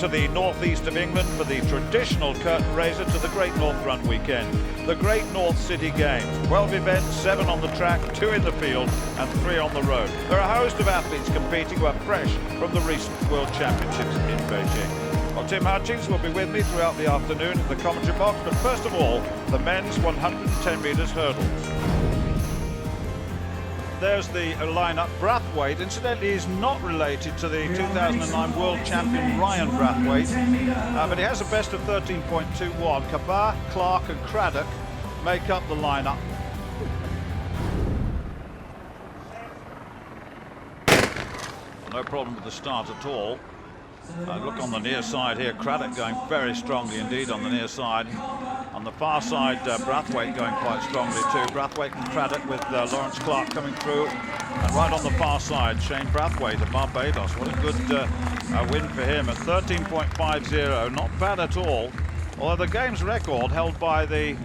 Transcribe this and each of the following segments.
to the northeast of England for the traditional curtain raiser to the Great North Run weekend. The Great North City Games. 12 events, 7 on the track, 2 in the field and 3 on the road. There are a host of athletes competing who are fresh from the recent World Championships in Beijing. Well, Tim Hutchings will be with me throughout the afternoon in the commentary box, but first of all, the men's 110 metres hurdles. There's the lineup. Brathwaite, incidentally, is not related to the 2009 world champion Ryan Brathwaite, but he has a best of 13.21. Kabar, Clark and Craddock make up the lineup. No problem with the start at all. Look on the near side here, Craddock going very strongly indeed on the near side. On the far side, Brathwaite going quite strongly too. Brathwaite and Craddock with Lawrence Clark coming through. And right on the far side, Shane Brathwaite of Barbados. What a good win for him at 13.50. Not bad at all. Although the game's record held by the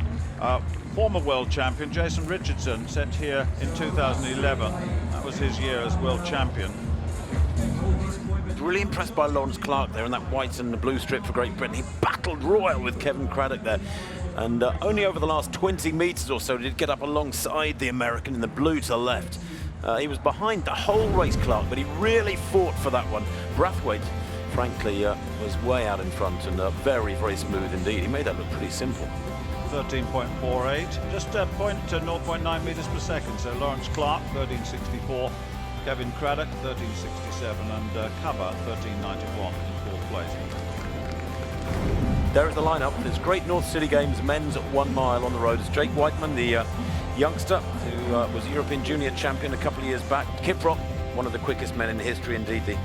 former world champion Jason Richardson, set here in 2011. That was his year as world champion. Really impressed by Lawrence Clark there in that white and the blue strip for Great Britain. He battled royal with Kevin Craddock there, and only over the last 20 metres or so did he get up alongside the American in the blue to the left. He was behind the whole race, Clark, but he really fought for that one. Brathwaite, frankly, was way out in front and very, very smooth indeed. He made that look pretty simple. 13.48, just 0.9 metres per second. So Lawrence Clark, 13.64. Kevin Craddock, 13.67, and Kabar, 13.91 in fourth place. There is the lineup for this Great North City Games men's 1 mile on the road. It's Jake Whiteman, the youngster who was European Junior Champion a couple of years back. Kiprop, one of the quickest men in history, indeed the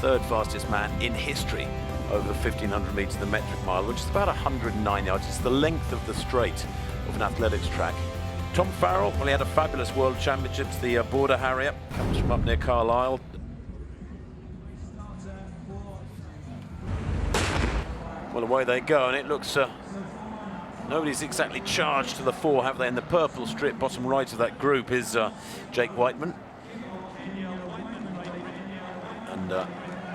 3rd fastest man in history over the 1500 metres, the metric mile, which is about 109 yards. It's the length of the straight of an athletics track. Tom Farrell, well, he had a fabulous World Championships, the Border Harrier, comes from up near Carlisle. Well, away they go, and it looks, nobody's exactly charged to the fore, have they? In the purple strip, bottom right of that group is Jake Whiteman. And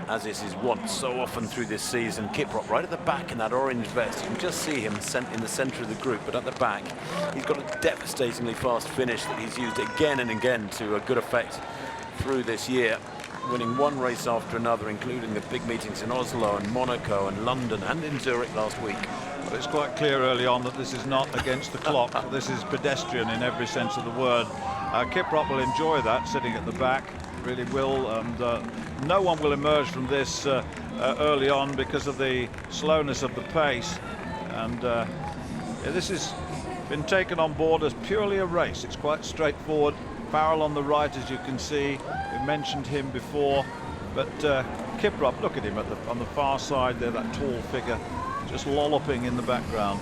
as is his wont so often through this season, Kiprop right at the back in that orange vest. You can just see him in the centre of the group, but at the back he's got a devastatingly fast finish that he's used again and again to a good effect through this year, winning one race after another, including the big meetings in Oslo and Monaco and London and in Zurich last week. Well, it's quite clear early on that this is not against the clock. This is pedestrian in every sense of the word. Kiprop will enjoy that, sitting at the back, really will, and no one will emerge from this early on because of the slowness of the pace. And yeah, this has been taken on board as purely a race. It's quite straightforward. Farrell on the right, as you can see. We mentioned him before, but Kiprop, look at him on the far side there, that tall figure, just lolloping in the background.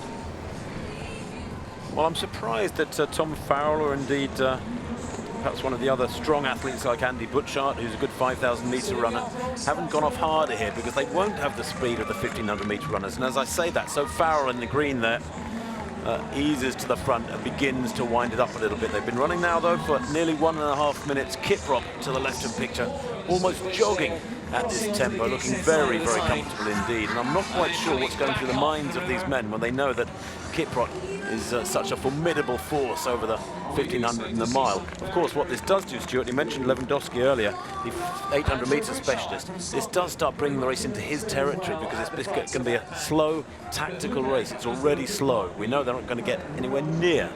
Well, I'm surprised that Tom Farrell, or indeed perhaps one of the other strong athletes like Andy Butchart, who's a good 5,000 metre runner, haven't gone off harder here, because they won't have the speed of the 1,500 metre runners. And as I say that, so Farrell in the green there eases to the front and begins to wind it up a little bit. They've been running now, though, for nearly 1.5 minutes. Kiprop to the left of picture, almost jogging at this tempo, looking very, very comfortable indeed. And I'm not quite sure what's going through the minds of these men when they know that Kiprop is such a formidable force over the 1,500 and the mile. Of course, what this does do, Stuart, you mentioned Lewandowski earlier, the 800 metre specialist. This does start bringing the race into his territory, because it's going to be a slow, tactical race. It's already slow. We know they're not going to get anywhere near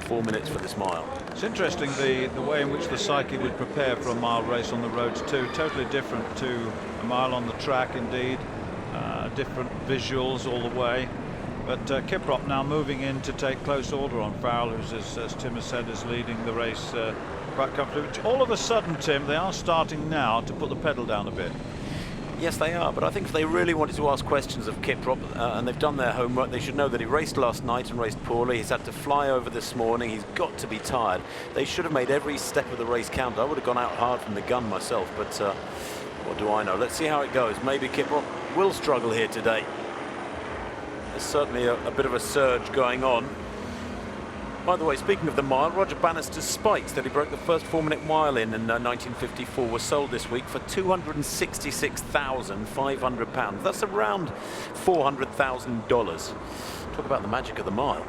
4 minutes for this mile. It's interesting the way in which the psyche would prepare for a mile race on the roads too. Totally different to a mile on the track, indeed. Different visuals all the way. But Kiprop now moving in to take close order on Farrell, who's, as Tim has said, is leading the race quite comfortably. All of a sudden, Tim, they are starting now to put the pedal down a bit. Yes, they are, but I think if they really wanted to ask questions of Kiprop, and they've done their homework, they should know that he raced last night and raced poorly. He's had to fly over this morning. He's got to be tired. They should have made every step of the race count. I would have gone out hard from the gun myself, but what do I know? Let's see how it goes. Maybe Kiprop will struggle here today. There's certainly a bit of a surge going on. By the way, speaking of the mile, Roger Bannister's spikes that he broke the first 4-minute mile in 1954 were sold this week for £266,500. That's around $400,000. Talk about the magic of the mile.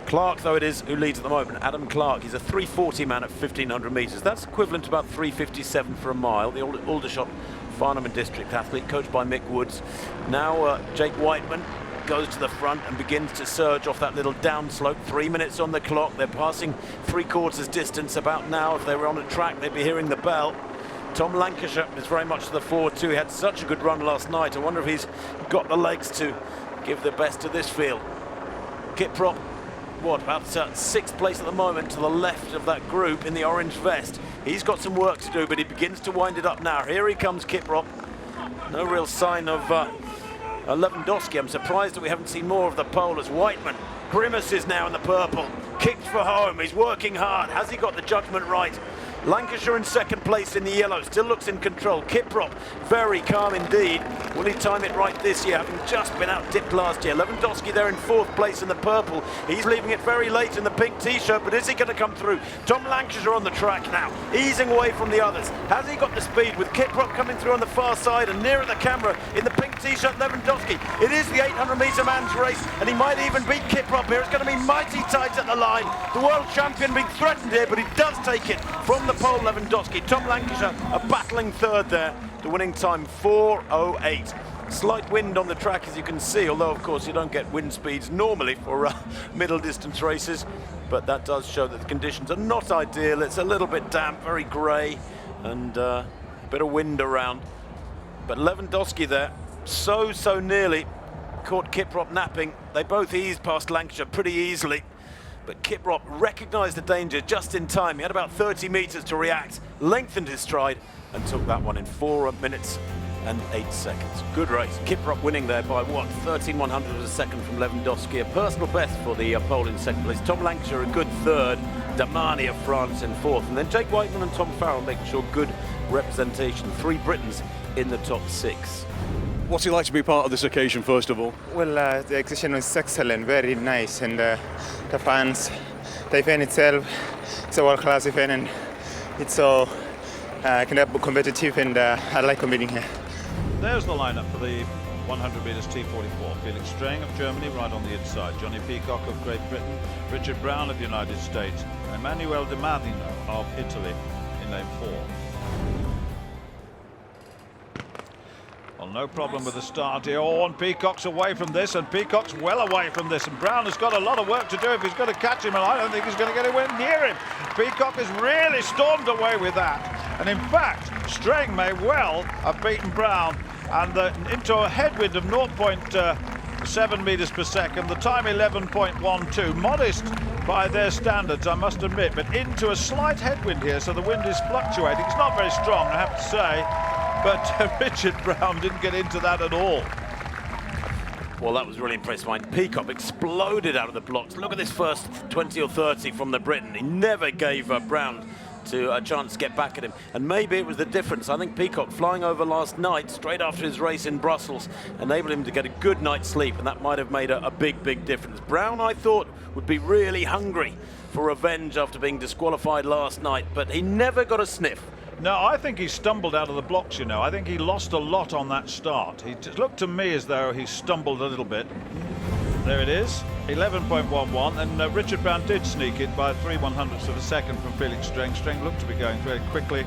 Clark, though it is, who leads at the moment, Adam Clark. He's a 3:40 man at 1,500 metres. That's equivalent to about 3:57 for a mile. The Aldershot Farnham and District athlete, coached by Mick Woods. Now Jake Whiteman goes to the front and begins to surge off that little downslope. 3 minutes on the clock. They're passing 3/4 distance about now. If they were on a track, they'd be hearing the bell. Tom Lancashire is very much to the forward too. He had such a good run last night. I wonder if he's got the legs to give the best to this field. Kiprop, about 6th place at the moment, to the left of that group in the orange vest. He's got some work to do, but he begins to wind it up now. Here he comes, Kiprop. No real sign of Lewandowski. I'm surprised that we haven't seen more of the pole as Whiteman grimaces now in the purple. Kicked for home. He's working hard. Has he got the judgment right? Lancashire in 2nd place in the yellow, still looks in control. Kiprop, very calm indeed. Will he time it right this year, having just been out-dipped last year? Lewandowski there in 4th place in the purple. He's leaving it very late in the pink t-shirt, but is he going to come through? Tom Lancashire on the track now, easing away from the others. Has he got the speed with Kiprop coming through on the far side and nearer the camera in the pink t-shirt, Lewandowski? It is the 800-metre man's race, and he might even beat Kiprop here. It's going to be mighty tight at the line. The world champion being threatened here, but he does take it from the pole, Lewandowski. Tom Lancashire a battling 3rd there. The winning time 4:08. Slight wind on the track, as you can see, although of course you don't get wind speeds normally for middle distance races, but that does show that the conditions are not ideal. It's a little bit damp, very grey, and a bit of wind around. But Lewandowski there, so nearly caught Kiprop napping. They both eased past Lancashire pretty easily, but Kiprop recognised the danger just in time. He had about 30 metres to react, lengthened his stride, and took that one in 4 minutes and 8 seconds. Good race. Kiprop winning there by 13/100 of a second from Lewandowski. A personal best for the pole in 2nd place. Tom Lancashire a good 3rd. Damani of France in 4th. And then Jake Whiteman and Tom Farrell making sure good representation. 3 Britons in the top 6. What's it like to be part of this occasion, first of all? Well, the exhibition was excellent, very nice, and the fans, the event itself, it's a world-class event, and it's so competitive, and I like competing here. There's the lineup for the 100 metres T44. Felix Strang of Germany right on the inside. Johnny Peacock of Great Britain. Richard Brown of the United States. Emmanuel Di Martino of Italy in lane 4. Well, no problem with the start here. Oh, and Peacock's away from this, and Peacock's well away from this, and Brown has got a lot of work to do if he's going to catch him, and I don't think he's going to get anywhere near him. Peacock has really stormed away with that, and in fact, Strang may well have beaten Brown, and into a headwind of 0.7 metres per second, the time 11.12, modest by their standards, I must admit, but into a slight headwind here, so the wind is fluctuating. It's not very strong, I have to say. But Richard Brown didn't get into that at all. Well, that was really impressive. Peacock exploded out of the blocks. Look at this first 20 or 30 from the Briton. He never gave Brown a chance to get back at him. And maybe it was the difference. I think Peacock flying over last night, straight after his race in Brussels, enabled him to get a good night's sleep, and that might have made a big difference. Brown, I thought, would be really hungry for revenge after being disqualified last night, but he never got a sniff. No, I think he stumbled out of the blocks, you know. I think he lost a lot on that start. He looked to me as though he stumbled a little bit. There it is, 11.11, and Richard Brown did sneak it by 3/100ths of a second from Felix Strang. Strang looked to be going very quickly.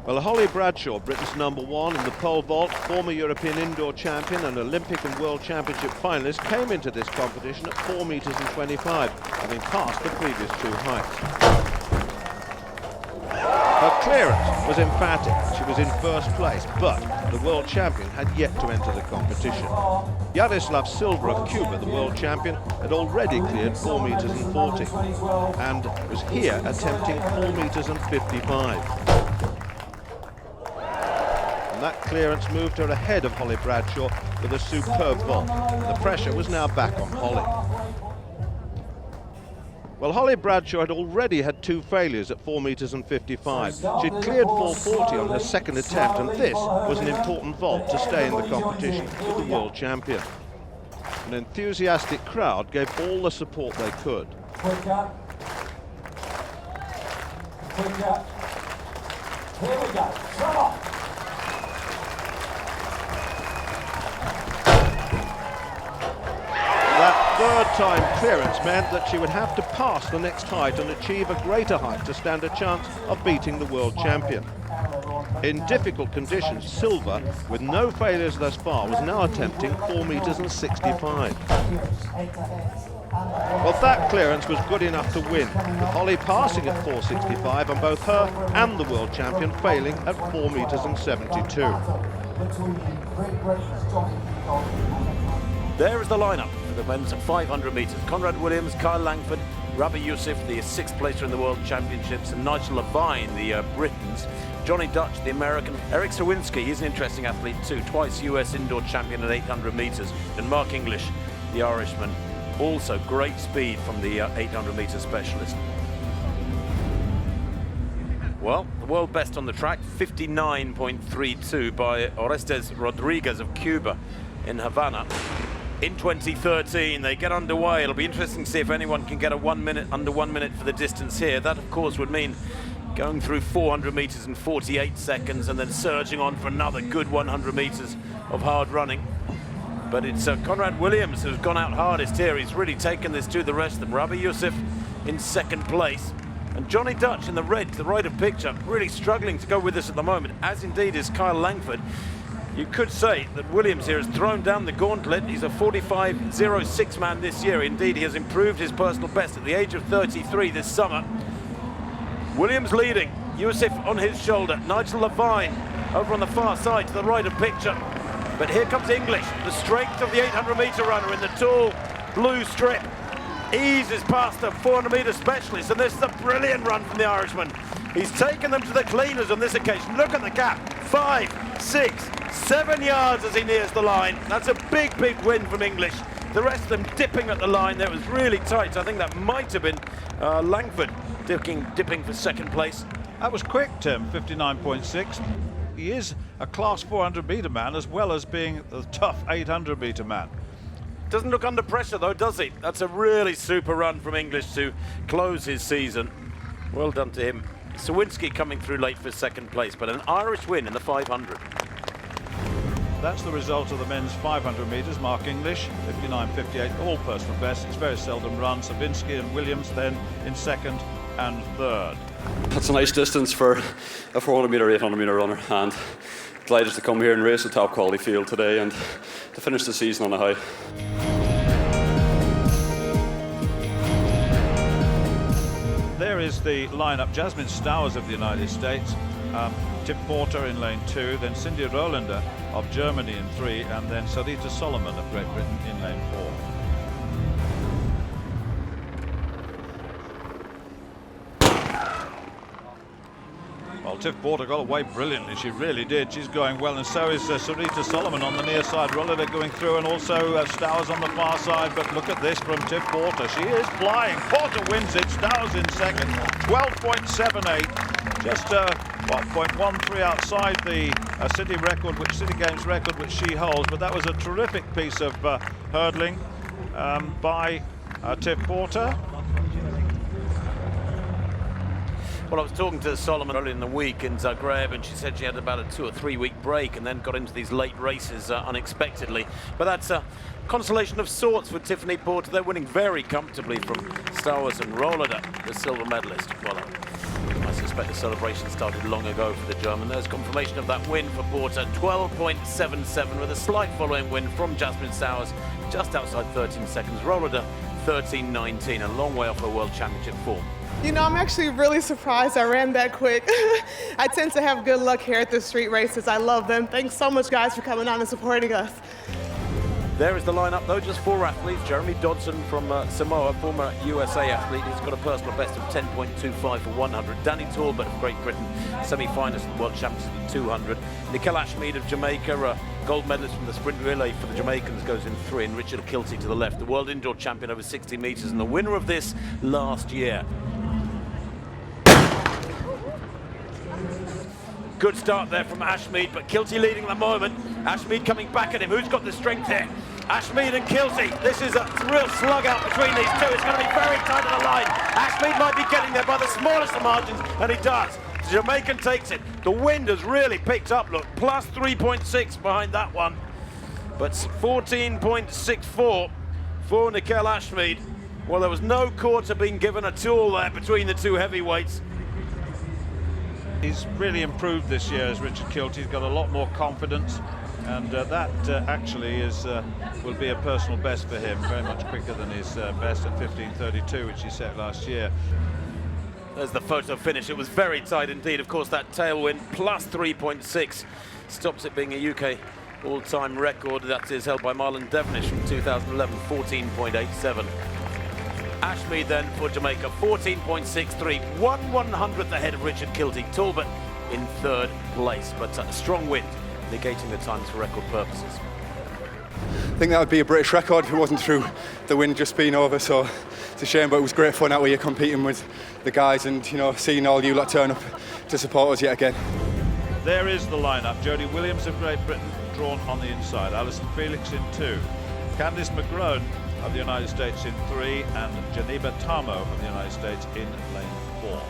Well, Holly Bradshaw, Britain's #1 in the pole vault, former European indoor champion and Olympic and World Championship finalist, came into this competition at 4 metres and 25, having passed the previous 2 heights. Her clearance was emphatic. She was in 1st place, but the world champion had yet to enter the competition. Yaroslav Silva of Cuba, the world champion, had already cleared 4 metres and 40 and was here attempting 4 metres and 55. And that clearance moved her ahead of Holly Bradshaw with a superb vault. The pressure was now back on Holly. Well, Holly Bradshaw had already had 2 failures at 4 metres and 55. She'd cleared 4:40 on her 2nd attempt, and this was an important vault to stay in the competition with the world champion. An enthusiastic crowd gave all the support they could. Quicker. Quicker. Here we go. Come on. That third-time clearance meant that she would have to pass the next height and achieve a greater height to stand a chance of beating the world champion. In difficult conditions, Silva, with no failures thus far, was now attempting 4 meters and 65. Well, that clearance was good enough to win, with Holly passing at 4.65 and both her and the world champion failing at 4 meters and 72. There is the lineup for the men's 500 metres. Conrad Williams, Kyle Langford, Rabbi Youssef, the sixth placer in the World Championships, and Nigel Levine, the Britons. Johnny Dutch, the American. Eric Sawinski, he's an interesting athlete too, twice US indoor champion at 800 metres. And Mark English, the Irishman, also great speed from the 800 metre specialist. Well, the world best on the track, 59.32 by Orestes Rodriguez of Cuba in Havana. In 2013, they get underway. It'll be interesting to see if anyone can get a 1 minute, under 1 minute for the distance here. That, of course, would mean going through 400 meters in 48 seconds and then surging on for another good 100 meters of hard running. But it's Conrad Williams who's gone out hardest here. He's really taken this to the rest of them. Rabbi Youssef in second place. And Johnny Dutch in the red, the right of picture, really struggling to go with this at the moment, as indeed is Kyle Langford. You could say that Williams here has thrown down the gauntlet. He's a 45.06 man this year. Indeed, he has improved his personal best at the age of 33 this summer. Williams leading, Youssef on his shoulder, Nigel Levine over on the far side to the right of picture. But here comes English, the strength of the 800 metre runner in the tall blue strip. Eases past the 400 metre specialist, and this is a brilliant run from the Irishman. He's taken them to the cleaners on this occasion. Look at the gap, 5, 6, 7 yards as he nears the line. That's a big, big win from English. The rest of them dipping at the line there. It was really tight. I think that might have been Langford dipping for second place. That was quick, Tim, 59.6. He is a class 400 metre man as well as being a tough 800 metre man. Doesn't look under pressure though, does he? That's a really super run from English to close his season. Well done to him. Sawinski coming through late for second place, but an Irish win in the 500. That's the result of the men's 500 metres. Mark English, 59.58, all personal best. It's very seldom run. Sawinski and Williams then in second and third. That's a nice distance for a 400 metre, 800 metre runner, and delighted to come here and race a top quality field today and to finish the season on a high. There is the lineup. Jasmine Stowers of the United States, Tip Porter in lane 2, then Cindy Rolander of Germany in 3, and then Sarita Solomon of Great Britain in lane 4. Well, Tiff Porter got away brilliantly, she really did. She's going well, and so is Sarita Solomon on the near side. Rolander going through, and also Stowers on the far side. But look at this from Tiff Porter. She is flying. Porter wins it. Stowers in second. 12.78. Just 0.13 outside the CityGames record, which she holds. But that was a terrific piece of hurdling by Tiff Porter. Well, I was talking to Solomon earlier in the week in Zagreb, and she said she had about a 2 or 3 week break and then got into these late races unexpectedly. But that's a consolation of sorts for Tiffany Porter. They're winning very comfortably from Stowers and Rolander, the silver medalist. Well, I suspect the celebration started long ago for the German. There's confirmation of that win for Porter, 12.77, with a slight following win from Jasmine Stowers, just outside 13 seconds. Rolander, 13.19, a long way off her World Championship form. You know, I'm actually really surprised I ran that quick. I tend to have good luck here at the street races. I love them. Thanks so much, guys, for coming on and supporting us. There is the lineup, though, just 4 athletes. Jeremy Dodson from Samoa, former USA athlete. He's got a personal best of 10.25 for 100. Danny Talbot of Great Britain, semi-finalist at the World Championships at 200. Nickel Ashmead of Jamaica, gold medalist from the sprint relay for the Jamaicans, goes in 3. And Richard Kilty to the left, the world indoor champion over 60 metres and the winner of this last year. Good start there from Ashmead, but Kilty leading at the moment. Ashmead coming back at him. Who's got the strength here? Ashmead and Kilty. This is a real slug out between these two. It's going to be very tight on the line. Ashmead might be getting there by the smallest of margins, and he does. The Jamaican takes it. The wind has really picked up, look, plus 3.6 behind that one. But 14.64 for Nickel Ashmead. Well, there was no quarter being given at all there between the two heavyweights. He's really improved this year as Richard Kilty. He's got a lot more confidence, and that actually will be a personal best for him, very much quicker than his best at 15.32, which he set last year. There's the photo finish. It was very tight indeed. Of course, that tailwind plus 3.6 stops it being a UK all-time record. That is held by Marlon Devonish from 2011, 14.87. Ashmead then for Jamaica, 14.63, 1/100th ahead of Richard Kilty. Talbot in third place, but a strong wind negating the times for record purposes. I think that would be a British record if it wasn't through the wind just being over, so it's a shame, but it was great fun out where you're competing with the guys and, you know, seeing all you lot turn up to support us yet again. There is the lineup. Jodie Williams of Great Britain drawn on the inside, Alison Felix in 2, Candice McGrone of the United States in 3, and Geneva Tamo of the United States in lane 4.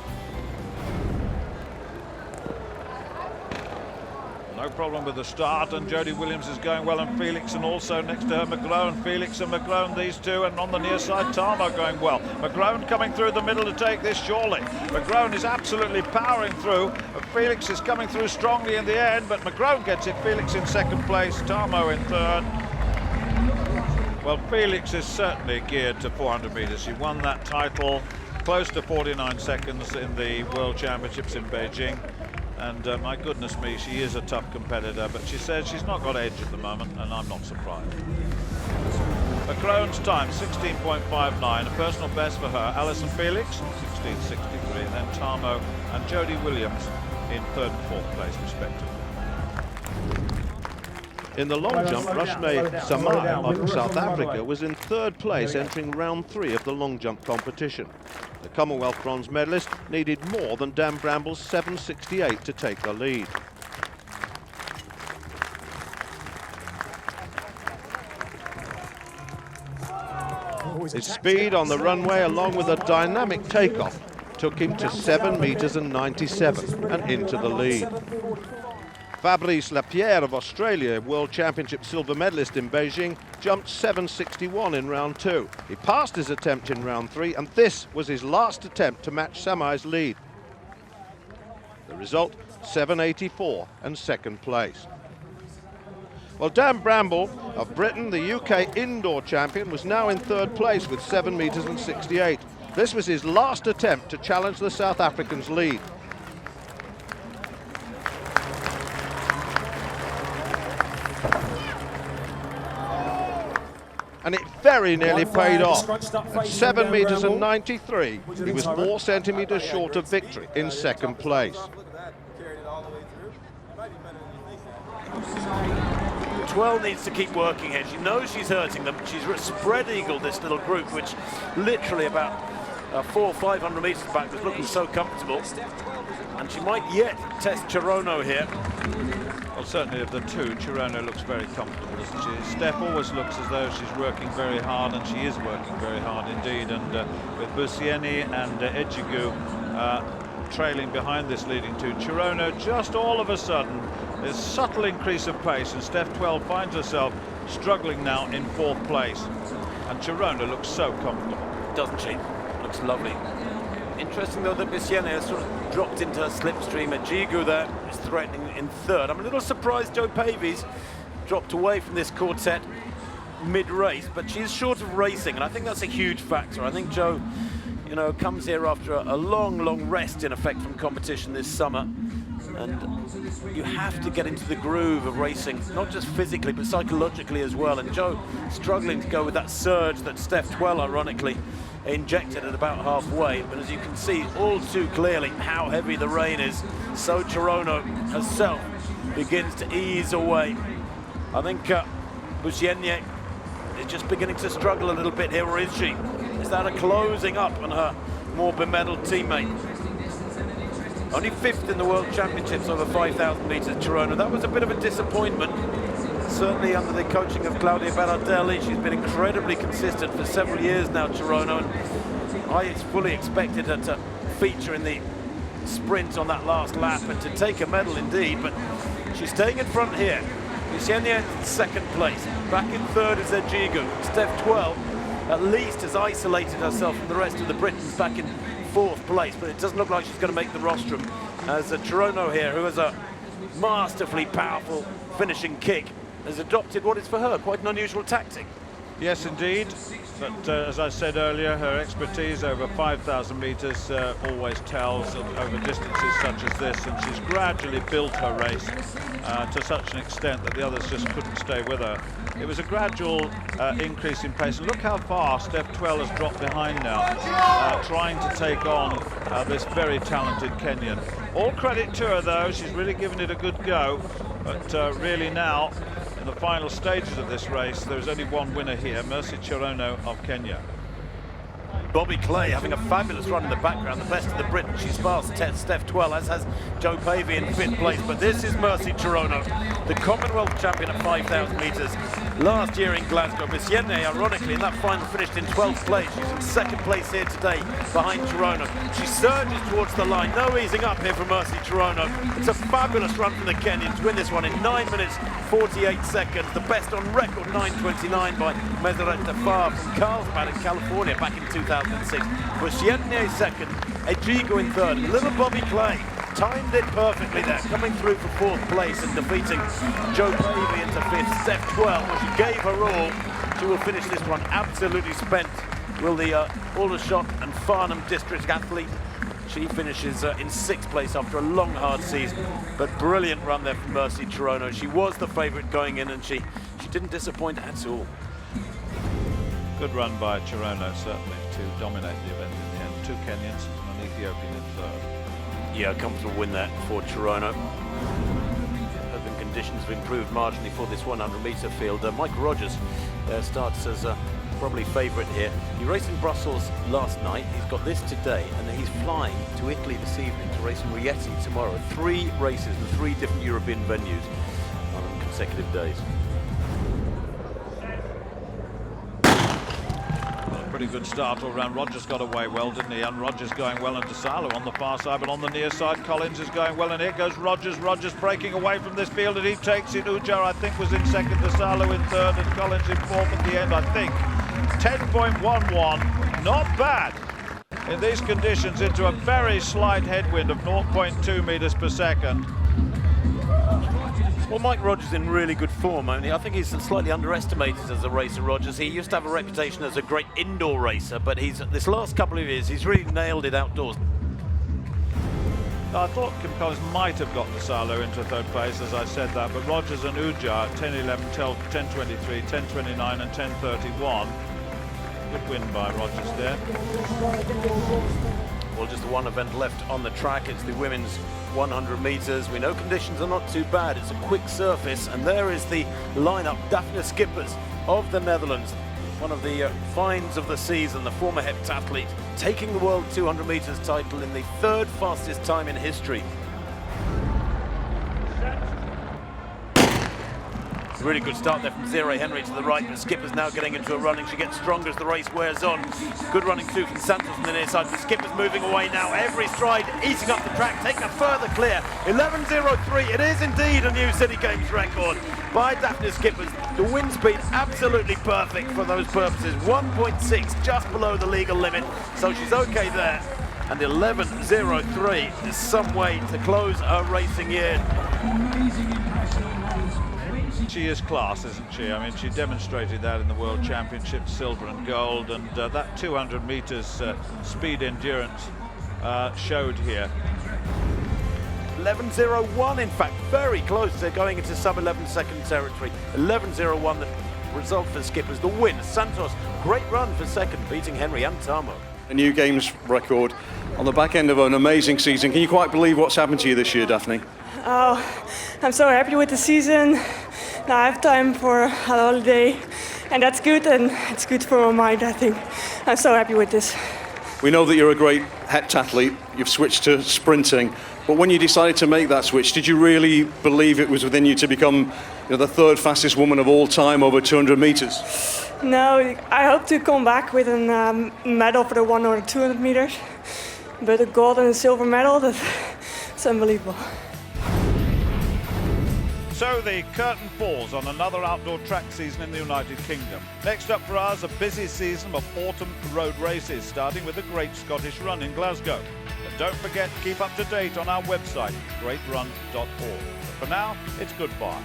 No problem with the start, and Jodie Williams is going well, and Felix, and also next to her McGrone. Felix and McGrone, these two, and on the near side Tamo going well. McGrone coming through the middle to take this surely. McGrone is absolutely powering through. Felix is coming through strongly in the end, but McGrone gets it. Felix in second place, Tamo in third. Well, Felix is certainly geared to 400 metres. She won that title close to 49 seconds in the World Championships in Beijing. And my goodness me, she is a tough competitor, but she says she's not got edge at the moment, and I'm not surprised. McGrone's time, 16.59, a personal best for her. Alison Felix, 16.63, and then Tamo and Jodie Williams in third and fourth place, respectively. In the long jump, Rashmay Samai of South Africa was in third place entering round 3 of the long jump competition. The Commonwealth bronze medalist needed more than Dan Bramble's 7.68 to take the lead. His speed on the runway, along with a dynamic takeoff, took him to 7 meters and 97 and into the lead. Fabrice Lapierre of Australia, World Championship silver medalist in Beijing, jumped 7.61 in round 2. He passed his attempt in round 3, and this was his last attempt to match Samai's lead. The result, 7.84 and second place. Well, Dan Bramble of Britain, the UK indoor champion, was now in third place with 7 meters and 68. This was his last attempt to challenge the South African's lead. And it very nearly paid off. At 7 meters and 93, he was 4 centimeters short of victory in second place. 12 needs to keep working here. She knows she's hurting them. She's spread-eagled this little group, which literally about 400 or 500 meters back was looking so comfortable. And she might yet test Chirono here. Well, certainly of the two, Chirono looks very comfortable, doesn't she? Steph always looks as though she's working very hard, and she is working very hard indeed. And with Busieni and Ejigu trailing behind this leading two, Chirono just all of a sudden, there's a subtle increase of pace, and Steph 12 finds herself struggling now in fourth place. And Chirono looks so comfortable. Doesn't she? Looks lovely. Interesting though that Busieni has sort of dropped into her slipstream. Ejigu there is threatening in third. I'm a little surprised Joe Pavies dropped away from this quartet mid-race, but she's short of racing, and I think that's a huge factor. I think Joe, you know, comes here after a long rest in effect from competition this summer, and you have to get into the groove of racing, not just physically but psychologically as well. And Joe struggling to go with that surge that Steph Twell ironically injected at about halfway, but as you can see all too clearly how heavy the rain is, so Chirono herself begins to ease away. I think Busieni is just beginning to struggle a little bit here, or is she? Is that a closing up on her more bemedaled teammate? Only 5th in the World Championships over 5,000 meters, Chirono. That was a bit of a disappointment. certainly under the coaching of Claudia Berardelli. She's been incredibly consistent for several years now, Chirono, and I fully expected her to feature in the sprint on that last lap and to take a medal indeed, but she's staying in front here. Lucienia in second place. Back in third is Ejigu. Steph 12 at least has isolated herself from the rest of the Britons back in fourth place, but it doesn't look like she's going to make the rostrum as Chirono here, who has a masterfully powerful finishing kick, has adopted what is for her quite an unusual tactic. Yes, indeed. But as I said earlier, her expertise over 5,000 metres always tells over distances such as this, and she's gradually built her race to such an extent that the others just couldn't stay with her. It was a gradual increase in pace, and look how far Steph 12 has dropped behind now, trying to take on this very talented Kenyan. All credit to her though, she's really given it a good go, but really now, in the final stages of this race, there's only one winner here, Mercy Chirono of Kenya. Bobby Clay having a fabulous run in the background, the best of the Britain. She's passed Steph 12, as has Joe Pavey in fifth place. But this is Mercy Chirono, the Commonwealth champion at 5,000 metres last year in Glasgow. Visienne, ironically, in that final finished in 12th place. She's in second place here today behind Chirono. She surges towards the line. No easing up here for Mercy Chirono. It's a fabulous run from the Kenyans to win this one in 9 minutes 48 seconds. The best on record, 9:29 by Meseret Tafar from Carlsbad in California back in 2006. Visienne second, Ejigu in third. Little Bobby Clay timed it perfectly there, coming through for fourth place and defeating Joe Pavey into fifth. Steph 12, well, she gave her all. She will finish this one absolutely spent. Will the Aldershot and Farnham district athlete. She finishes in sixth place after a long, hard season. But brilliant run there from Mercy Chirono. She was the favourite going in, and she didn't disappoint at all. Good run by Chirono, certainly, to dominate the event in the end. Two Kenyans and an Ethiopian in third. Yeah, a comfortable win there for Chirono. Urban conditions have improved marginally for this 100-metre field. Mike Rogers starts as probably favourite here. He raced in Brussels last night. He's got this today, and then he's flying to Italy this evening to race in Rieti tomorrow. 3 races in 3 different European venues on consecutive days. Pretty good start all round. Rogers got away well, didn't he? And Rogers going well into Salo on the far side, but on the near side, Collins is going well, and here goes Rogers. Rogers breaking away from this field, and he takes it. Ujar, I think, was in second, Salo in third, and Collins in fourth at the end, I think. 10.11, not bad in these conditions, into a very slight headwind of 0.2 meters per second. Well, Mike Rogers in really good form. I think he's slightly underestimated as a racer, Rogers. He used to have a reputation as a great indoor racer, but this last couple of years, he's really nailed it outdoors. I thought Kim Collins might have got the Salo into third place, as I said that, but Rogers and Ujar, 10.11, 10.23, 10.29 and 10.31. Good win by Rogers there. Well, just one event left on the track. It's the women's 100 metres. We know conditions are not too bad. It's a quick surface, and there is the lineup. Daphne Schippers of the Netherlands, one of the finds of the season, the former heptathlete, taking the world 200 metres title in the 3rd fastest time in history. Really good start there from Zero Henry to the right, but Skipper's now getting into a running. She gets stronger as the race wears on. Good running too from Santos on the near side, but Skipper's moving away now. Every stride eating up the track, taking a further clear. 11.03, it is indeed a new CityGames record by Daphne Schippers. The wind speed absolutely perfect for those purposes. 1.6 just below the legal limit, so she's okay there. And 11.03 is some way to close her racing year. She is class, isn't she? I mean, she demonstrated that in the World Championships, silver and gold, and that 200 metres speed endurance showed here. 11.01, in fact, very close to going into sub-11 second territory. 11.01, the result for Schippers, the win. Santos, great run for second, beating Henry and Tamo. A new games record on the back end of an amazing season. Can you quite believe what's happened to you this year, Daphne? Oh, I'm so happy with the season. Now I have time for a holiday, and that's good, and it's good for my mind, I think. I'm so happy with this. We know that you're a great heptathlete. You've switched to sprinting. But when you decided to make that switch, did you really believe it was within you to become the third fastest woman of all time over 200 meters? No, I hope to come back with a medal for the 100 or 200 meters. But a gold and a silver medal, that's unbelievable. So the curtain falls on another outdoor track season in the United Kingdom. Next up for us, a busy season of autumn road races, starting with the Great Scottish Run in Glasgow. But don't forget to keep up to date on our website, greatrun.org. But for now, it's goodbye.